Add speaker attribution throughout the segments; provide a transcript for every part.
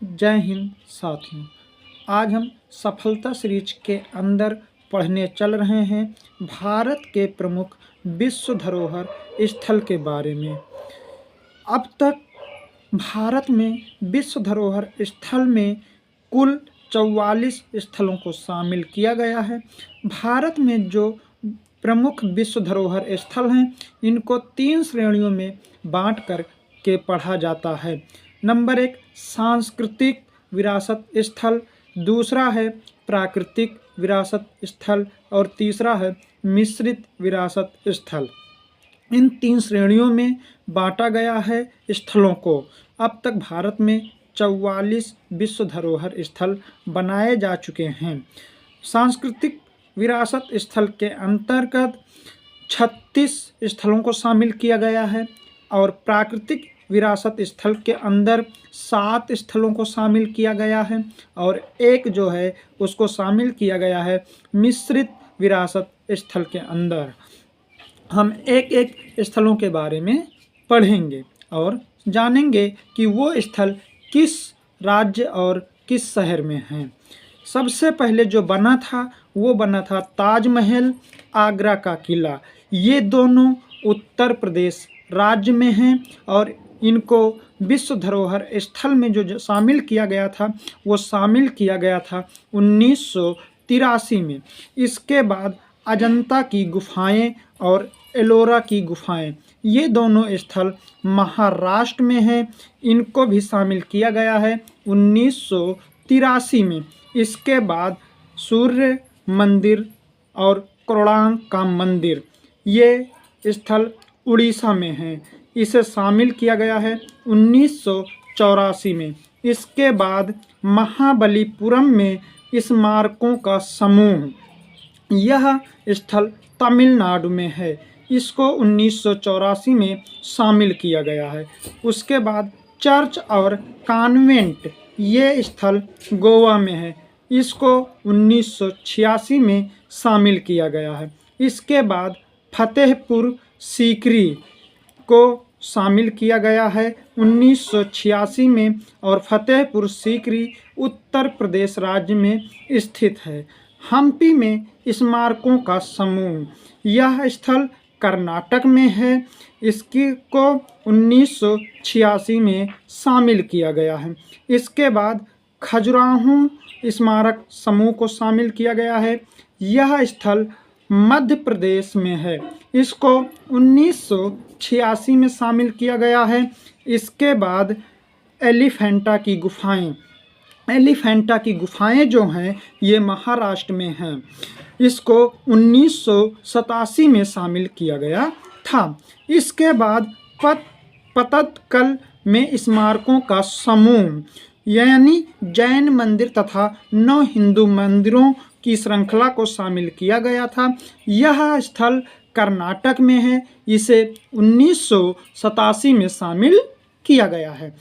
Speaker 1: जय हिंद साथियों। आज हम सफलता सीरीज के अंदर पढ़ने चल रहे हैं भारत के प्रमुख विश्व धरोहर स्थल के बारे में। अब तक भारत में विश्व धरोहर स्थल में कुल 44 स्थलों को शामिल किया गया है। भारत में जो प्रमुख विश्व धरोहर स्थल हैं इनको 3 श्रेणियों में बांट कर के पढ़ा जाता है। नंबर 1 सांस्कृतिक विरासत स्थल, दूसरा है प्राकृतिक विरासत स्थल और तीसरा है मिश्रित विरासत स्थल। इन 3 श्रेणियों में बांटा गया है स्थलों को। अब तक भारत में 44 विश्व धरोहर स्थल बनाए जा चुके हैं। सांस्कृतिक विरासत स्थल के अंतर्गत 36 स्थलों को शामिल किया गया है और प्राकृतिक विरासत स्थल के अंदर 7 स्थलों को शामिल किया गया है और एक जो है उसको शामिल किया गया है मिश्रित विरासत स्थल के अंदर। हम एक एक स्थलों के बारे में पढ़ेंगे और जानेंगे कि वो स्थल किस राज्य और किस शहर में हैं। सबसे पहले जो बना था वो बना था ताजमहल, आगरा का किला। ये दोनों उत्तर प्रदेश राज्य में हैं और इनको विश्व धरोहर स्थल में जो शामिल किया गया था वो शामिल किया गया था 1983 में। इसके बाद अजंता की गुफाएं और एलोरा की गुफाएं, ये दोनों स्थल महाराष्ट्र में हैं। इनको भी शामिल किया गया है 1983 में। इसके बाद सूर्य मंदिर और कोणार्क का मंदिर, ये स्थल उड़ीसा में हैं। इसे शामिल किया गया है 1984 में। इसके बाद महाबलीपुरम में स्मारकों का समूह, यह स्थल तमिलनाडु में है। इसको 1984 में शामिल किया गया है। उसके बाद चर्च और कॉन्वेंट, ये स्थल गोवा में है। इसको 1986 में शामिल किया गया है। इसके बाद फतेहपुर सीकरी को शामिल किया गया है 1986 में और फतेहपुर सीकरी उत्तर प्रदेश राज्य में स्थित है। हम्पी में स्मारकों का समूह, यह स्थल कर्नाटक में है। इसकी को 1986 में शामिल किया गया है। इसके बाद खजुराहो स्मारक समूह को शामिल किया गया है। यह स्थल मध्य प्रदेश में है। इसको 1986 में शामिल किया गया है। इसके बाद एलिफेंटा की गुफाएं, एलिफेंटा की गुफाएं जो हैं ये महाराष्ट्र में हैं। इसको 1987 में शामिल किया गया था। इसके बाद पतदकल में स्मारकों का समूह, यानी जैन मंदिर तथा 9 हिंदू मंदिरों की श्रृंखला को शामिल किया गया था। यह स्थल कर्नाटक में है। इसे 1987 में शामिल किया गया है।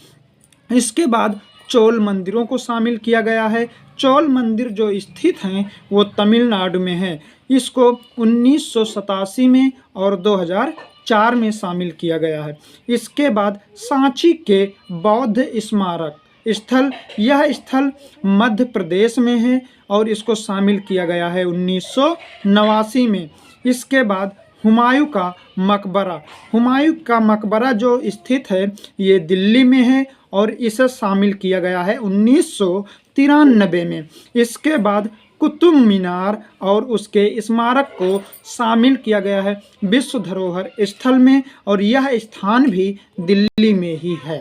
Speaker 1: इसके बाद चोल मंदिरों को शामिल किया गया है। चोल मंदिर जो स्थित हैं वो तमिलनाडु में है। इसको 1987 में और 2004 में शामिल किया गया है। इसके बाद सांची के बौद्ध स्मारक स्थल, यह स्थल मध्य प्रदेश में है और इसको शामिल किया गया है 1989 में। इसके बाद हुमायूं का मकबरा, हुमायूं का मकबरा जो स्थित है ये दिल्ली में है और इसे शामिल किया गया है 1993 में। इसके बाद कुतुब मीनार और उसके स्मारक को शामिल किया गया है विश्व धरोहर स्थल में और यह स्थान भी दिल्ली में ही है।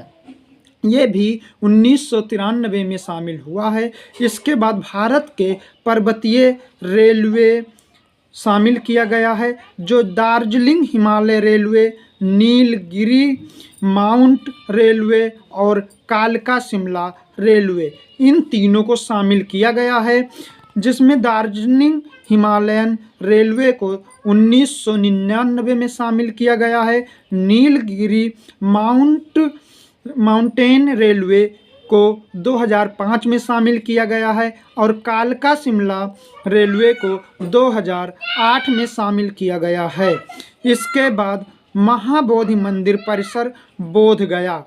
Speaker 1: ये भी 1993 में शामिल हुआ है। इसके बाद भारत के पर्वतीय रेलवे शामिल किया गया है, जो Darjeeling Himalaya railway, Nilgiri mount railway और कालका शिमला रेलवे, इन तीनों को शामिल किया गया है। जिसमें दार्जिलिंग हिमालयन रेलवे को 1999 में शामिल किया गया है। नीलगिरी माउंटेन रेलवे को 2005 में शामिल किया गया है और कालका शिमला रेलवे को 2008 में शामिल किया गया है। इसके बाद महाबोधि मंदिर परिसर बोध गया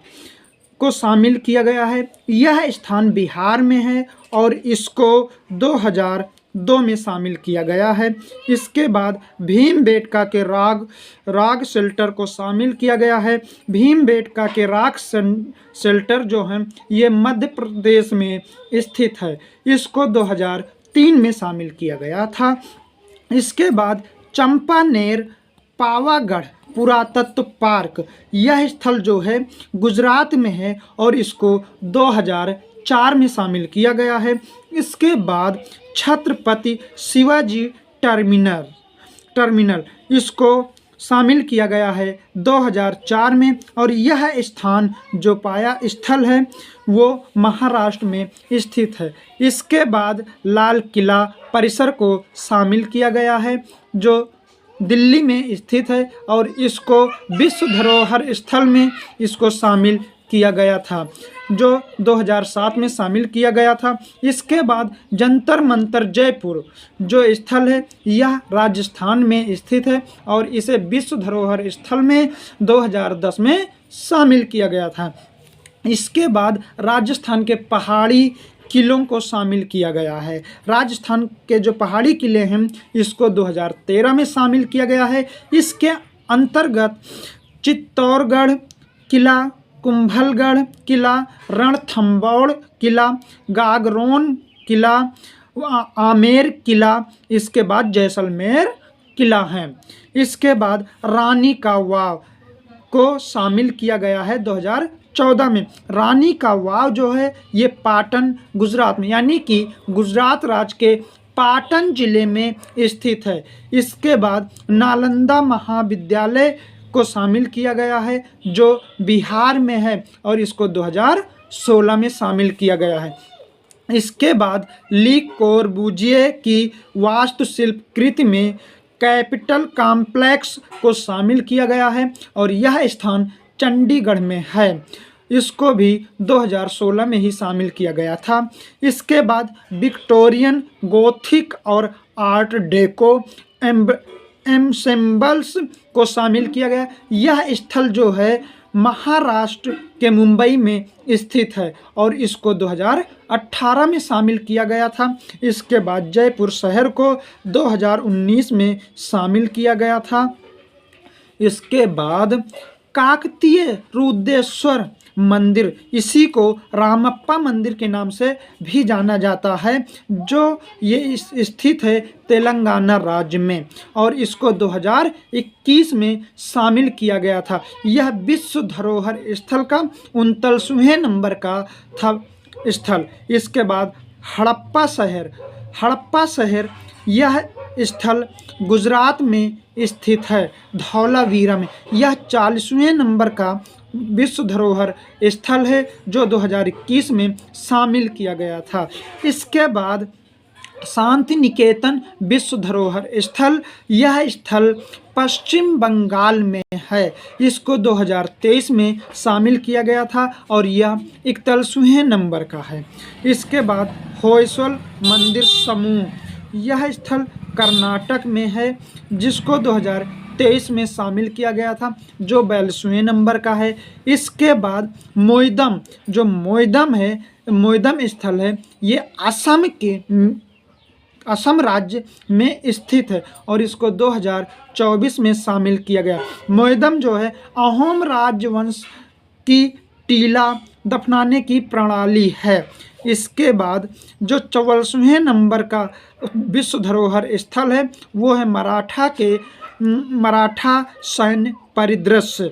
Speaker 1: को शामिल किया गया है। यह स्थान बिहार में है और इसको 2002 में शामिल किया गया है। इसके बाद भीमबेटका के राग शेल्टर को शामिल किया गया है। भीमबेटका के राग शेल्टर जो है ये मध्य प्रदेश में स्थित है। इसको 2003 में शामिल किया गया था। इसके बाद चंपानेर पावागढ़ पुरातत्व पार्क, यह स्थल जो है गुजरात में है और इसको 2004 में शामिल किया गया है। इसके बाद छत्रपति शिवाजी टर्मिनल इसको शामिल किया गया है 2004 में और यह स्थान जो पाया स्थल है वो महाराष्ट्र में स्थित है। इसके बाद लाल किला परिसर को शामिल किया गया है जो दिल्ली में स्थित है और इसको विश्व धरोहर स्थल में इसको शामिल किया गया था जो 2007 में शामिल किया गया था। इसके बाद जंतर मंतर जयपुर जो स्थल है यह राजस्थान में स्थित है और इसे विश्व धरोहर स्थल में 2010 में शामिल किया गया था। इसके बाद राजस्थान के पहाड़ी किलों को शामिल किया गया है। राजस्थान के जो पहाड़ी किले हैं इसको 2013 में शामिल किया गया है। इसके अंतर्गत चित्तौड़गढ़ किला, कुंभलगढ़ किला, रणथंबोर किला, गागरोन किला, आमेर किला, इसके बाद जैसलमेर किला है। इसके बाद रानी का वाव को शामिल किया गया है 2014 में। रानी का वाव जो है ये पाटन गुजरात में यानी कि गुजरात राज्य के पाटन जिले में स्थित है। इसके बाद नालंदा महाविद्यालय को शामिल किया गया है जो बिहार में है और इसको 2016 में शामिल किया गया है। इसके बाद ली कोर्बुजिए की वास्तुशिल्प कृति में कैपिटल कॉम्प्लेक्स को शामिल किया गया है और यह स्थान चंडीगढ़ में है। इसको भी 2016 में ही शामिल किया गया था। इसके बाद विक्टोरियन, गोथिक और आर्ट डेको एम्सेम्बल्स को शामिल किया गया। यह स्थल जो है महाराष्ट्र के मुंबई में स्थित है और इसको 2018 में शामिल किया गया था। इसके बाद जयपुर शहर को 2019 में शामिल किया गया था। इसके बाद काकतीय रुद्रेश्वर मंदिर, इसी को रामप्पा मंदिर के नाम से भी जाना जाता है, जो ये स्थित है तेलंगाना राज्य में और इसको 2021 में शामिल किया गया था। यह विश्व धरोहर स्थल का 39वें नंबर का था स्थल। इसके बाद हड़प्पा शहर यह स्थल गुजरात में स्थित है, धौलावीरा में। यह 40वें नंबर का विश्व धरोहर स्थल है जो 2021 में शामिल किया गया था। इसके बाद शांति निकेतन विश्व धरोहर स्थल, यह स्थल पश्चिम बंगाल में है। इसको 2023 में शामिल किया गया था और यह 41वें नंबर का है। इसके बाद होयसला मंदिर समूह, यह स्थल कर्नाटक में है जिसको 2023 में शामिल किया गया था जो 42वें नंबर का है। इसके बाद मोइदम, जो मोइदम स्थल है ये असम राज्य में स्थित है और इसको 2024 में शामिल किया गया। मोइदम जो है अहोम राजवंश की टीला दफनाने की प्रणाली है। इसके बाद जो 44वें नंबर का विश्व धरोहर स्थल है वो है मराठा सैन्य परिदृश्य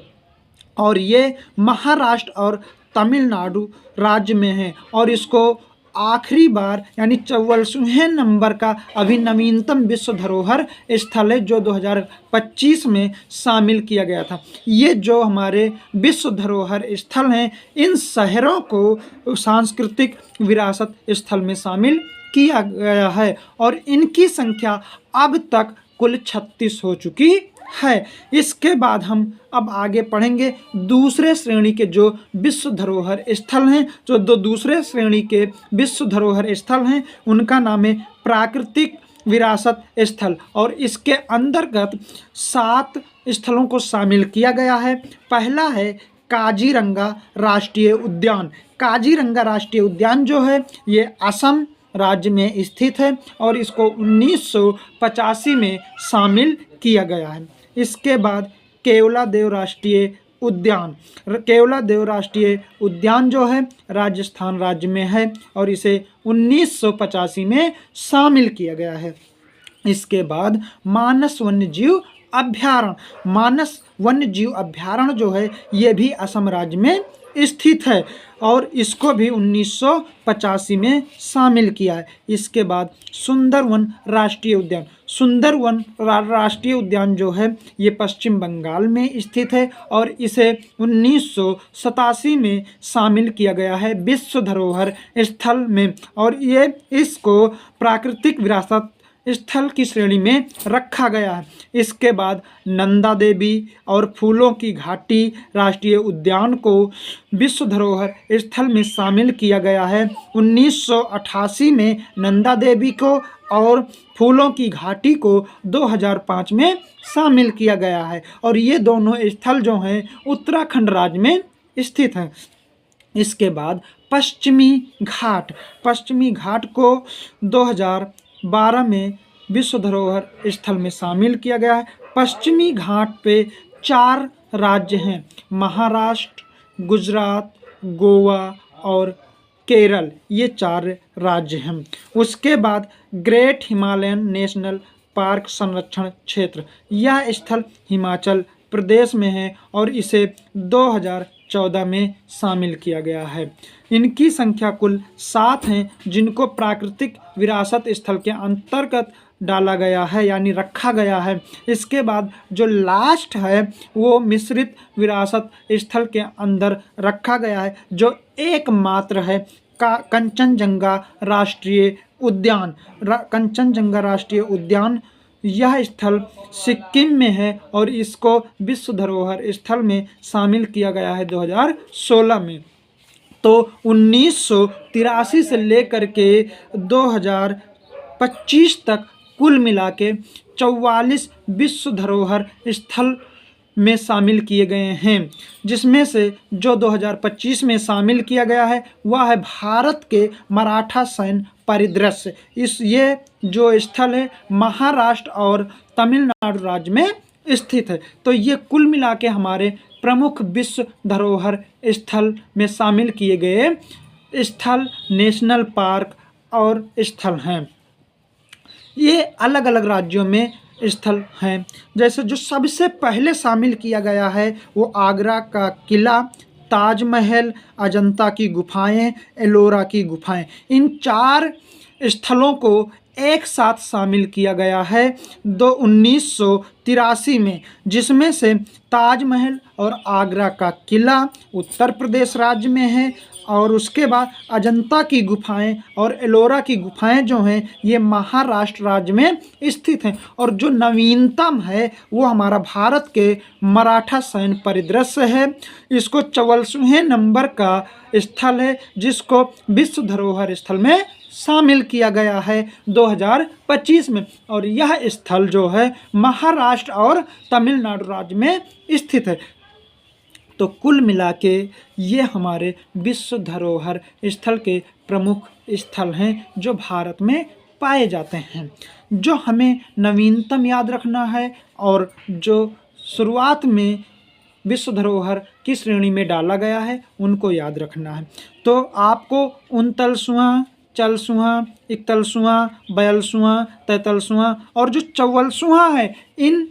Speaker 1: और ये महाराष्ट्र और तमिलनाडु राज्य में है और इसको आखिरी बार यानी 44वें नंबर का अभी नवीनतम विश्व धरोहर स्थल है जो 2025 में शामिल किया गया था। ये जो हमारे विश्व धरोहर स्थल हैं इन शहरों को सांस्कृतिक विरासत स्थल में शामिल किया गया है और इनकी संख्या अब तक कुल 36 हो चुकी है। इसके बाद हम अब आगे पढ़ेंगे दूसरे श्रेणी के जो विश्व धरोहर स्थल हैं। जो दूसरे श्रेणी के विश्व धरोहर स्थल हैं उनका नाम है प्राकृतिक विरासत स्थल और इसके अंतर्गत 7 स्थलों को शामिल किया गया है। पहला है काजीरंगा राष्ट्रीय उद्यान। काजीरंगा राष्ट्रीय उद्यान जो है ये असम राज्य में स्थित है और इसको 1985 में शामिल किया गया है। इसके बाद केवलादेव राष्ट्रीय उद्यान। केवलादेव राष्ट्रीय उद्यान जो है राजस्थान राज्य में है और इसे 1985 में शामिल किया गया है। इसके बाद मानस वन्यजीव अभ्यारण्य। मानस वन्यजीव अभ्यारण्य जो है ये भी असम राज्य में स्थित है और इसको भी 1985 में शामिल किया है। इसके बाद सुंदरवन राष्ट्रीय उद्यान। सुंदरवन राष्ट्रीय उद्यान जो है ये पश्चिम बंगाल में स्थित है और इसे 1987 में शामिल किया गया है विश्व धरोहर स्थल में और ये इसको प्राकृतिक विरासत स्थल की श्रेणी में रखा गया है। इसके बाद नंदा देवी और फूलों की घाटी राष्ट्रीय उद्यान को विश्व धरोहर स्थल में शामिल किया गया है 1988 में नंदा देवी को और फूलों की घाटी को 2005 में शामिल किया गया है और ये दोनों स्थल जो हैं उत्तराखंड राज्य में स्थित हैं। इसके बाद पश्चिमी घाट। पश्चिमी घाट को 2012 में विश्व धरोहर स्थल में शामिल किया गया है। पश्चिमी घाट पे 4 राज्य हैं, महाराष्ट्र, गुजरात, गोवा और केरल, ये 4 राज्य हैं। उसके बाद ग्रेट हिमालयन नेशनल पार्क संरक्षण क्षेत्र। यह स्थल हिमाचल प्रदेश में है और इसे 2014 में शामिल किया गया है। इनकी संख्या कुल 7 हैं जिनको प्राकृतिक विरासत स्थल के अंतर्गत डाला गया है यानी रखा गया है। इसके बाद जो लास्ट है वो मिश्रित विरासत स्थल के अंदर रखा गया है जो एकमात्र है कंचनजंगा राष्ट्रीय उद्यान। कंचनजंगा राष्ट्रीय उद्यान यह स्थल सिक्किम में है और इसको विश्व धरोहर स्थल में शामिल किया गया है 2016 में। तो 1983 से लेकर के 2025 तक कुल मिला के 44 विश्व धरोहर स्थल में शामिल किए गए हैं, जिसमें से जो 2025 में शामिल किया गया है वह है भारत के मराठा सैन्य परिदृश्य। ये जो स्थल है महाराष्ट्र और तमिलनाडु राज्य में स्थित है। तो ये कुल मिला के हमारे प्रमुख विश्व धरोहर स्थल में शामिल किए गए स्थल, नेशनल पार्क और स्थल हैं। ये अलग अलग राज्यों में स्थल हैं। जैसे जो सबसे पहले शामिल किया गया है वो आगरा का किला, ताजमहल, अजंता की गुफाएं, एलोरा की गुफाएं, इन 4 स्थलों को एक साथ शामिल किया गया है 1983 में, जिसमें से ताजमहल और आगरा का किला उत्तर प्रदेश राज्य में है और उसके बाद अजंता की गुफाएं और एलोरा की गुफाएं जो हैं ये महाराष्ट्र राज्य में स्थित हैं। और जो नवीनतम है वो हमारा भारत के मराठा सैन्य परिदृश्य है। इसको 44वें नंबर का स्थल है जिसको विश्व धरोहर स्थल में शामिल किया गया है 2025 में और यह स्थल जो है महाराष्ट्र और तमिलनाडु राज्य में स्थित है। तो कुल मिला के ये हमारे विश्व धरोहर स्थल के प्रमुख स्थल हैं जो भारत में पाए जाते हैं। जो हमें नवीनतम याद रखना है और जो शुरुआत में विश्व धरोहर की श्रेणी में डाला गया है उनको याद रखना है। तो आपको 39वां, 40वां, 41वां, 42वां, 43वां और जो 44वां है इन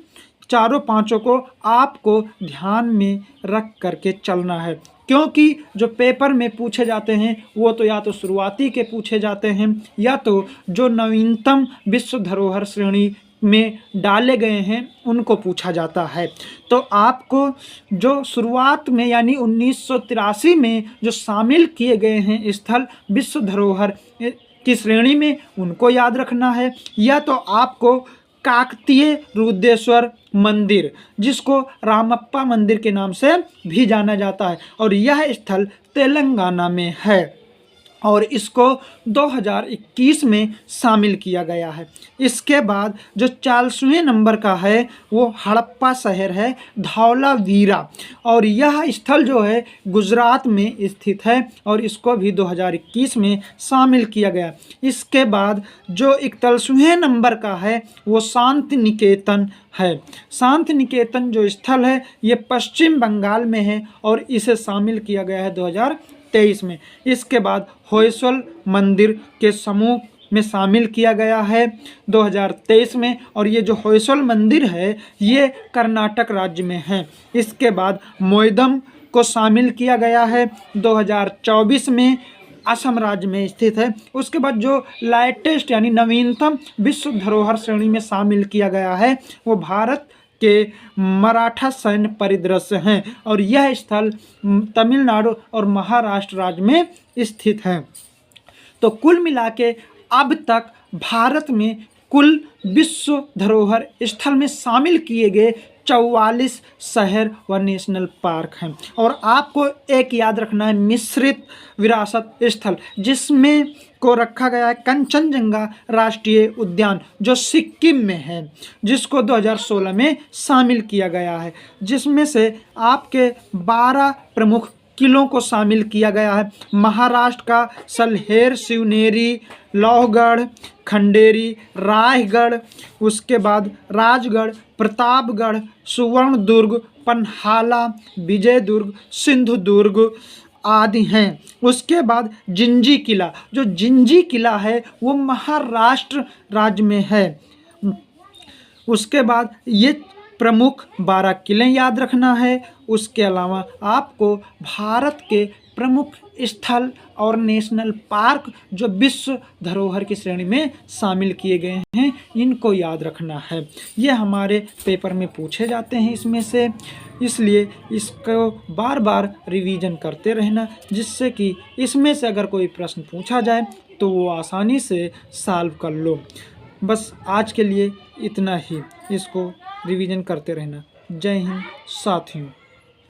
Speaker 1: चारों पांचों को आपको ध्यान में रख करके चलना है, क्योंकि जो पेपर में पूछे जाते हैं वो तो या तो शुरुआती के पूछे जाते हैं या तो जो नवीनतम विश्व धरोहर श्रेणी में डाले गए हैं उनको पूछा जाता है। तो आपको जो शुरुआत में यानी 1983 में जो शामिल किए गए हैं स्थल विश्व धरोहर की श्रेणी में उनको याद रखना है, या तो आपको काकतीय रुद्रेश्वर मंदिर जिसको रामप्पा मंदिर के नाम से भी जाना जाता है और यह स्थल तेलंगाना में है। और इसको 2021 में शामिल किया गया है। इसके बाद जो 40वें नंबर का है वो हड़प्पा शहर है, धौलावीरा, और यह स्थल जो है गुजरात में स्थित है और इसको भी 2021 में शामिल किया गया। इसके बाद जो 41वें नंबर का है वो शांति निकेतन है। शांति निकेतन जो स्थल है ये पश्चिम बंगाल में है और इसे शामिल किया गया है 2023 में। इसके बाद होयसल मंदिर के समूह में शामिल किया गया है 2023 में, और ये जो होयसल मंदिर है ये कर्नाटक राज्य में है। इसके बाद मोइदम को शामिल किया गया है 2024 में, असम राज्य में स्थित है। उसके बाद जो लेटेस्ट यानी नवीनतम विश्व धरोहर श्रेणी में शामिल किया गया है वो भारत के मराठा सैन्य परिदृश्य हैं और यह स्थल तमिलनाडु और महाराष्ट्र राज्य में स्थित है। तो कुल मिला के अब तक भारत में कुल विश्व धरोहर स्थल में शामिल किए गए 44 शहर व नेशनल पार्क हैं। और आपको एक याद रखना है मिश्रित विरासत स्थल, जिसमें को रखा गया है कंचनजंगा राष्ट्रीय उद्यान जो सिक्किम में है, जिसको 2016 में शामिल किया गया है, जिसमें से आपके 12 प्रमुख किलों को शामिल किया गया है। महाराष्ट्र का सल्हेर, शिवनेरी, लोहगढ़, खंडेरी, रायगढ़, उसके बाद राजगढ़, प्रतापगढ़, सुवर्णदुर्ग, पन्हाला, विजयदुर्ग, सिंधुदुर्ग आदि हैं। उसके बाद जिंजी किला, जो जिंजी किला है वो महाराष्ट्र राज्य में है। उसके बाद ये प्रमुख 12 किले याद रखना है। उसके अलावा आपको भारत के प्रमुख स्थल और नेशनल पार्क जो विश्व धरोहर की श्रेणी में शामिल किए गए हैं इनको याद रखना है। ये हमारे पेपर में पूछे जाते हैं इसमें से, इसलिए इसको बार बार रिवीजन करते रहना, जिससे कि इसमें से अगर कोई प्रश्न पूछा जाए तो वो आसानी से सॉल्व कर लो। बस आज के लिए इतना ही, इसको रिवीजन करते रहना। जय हिंद साथियों।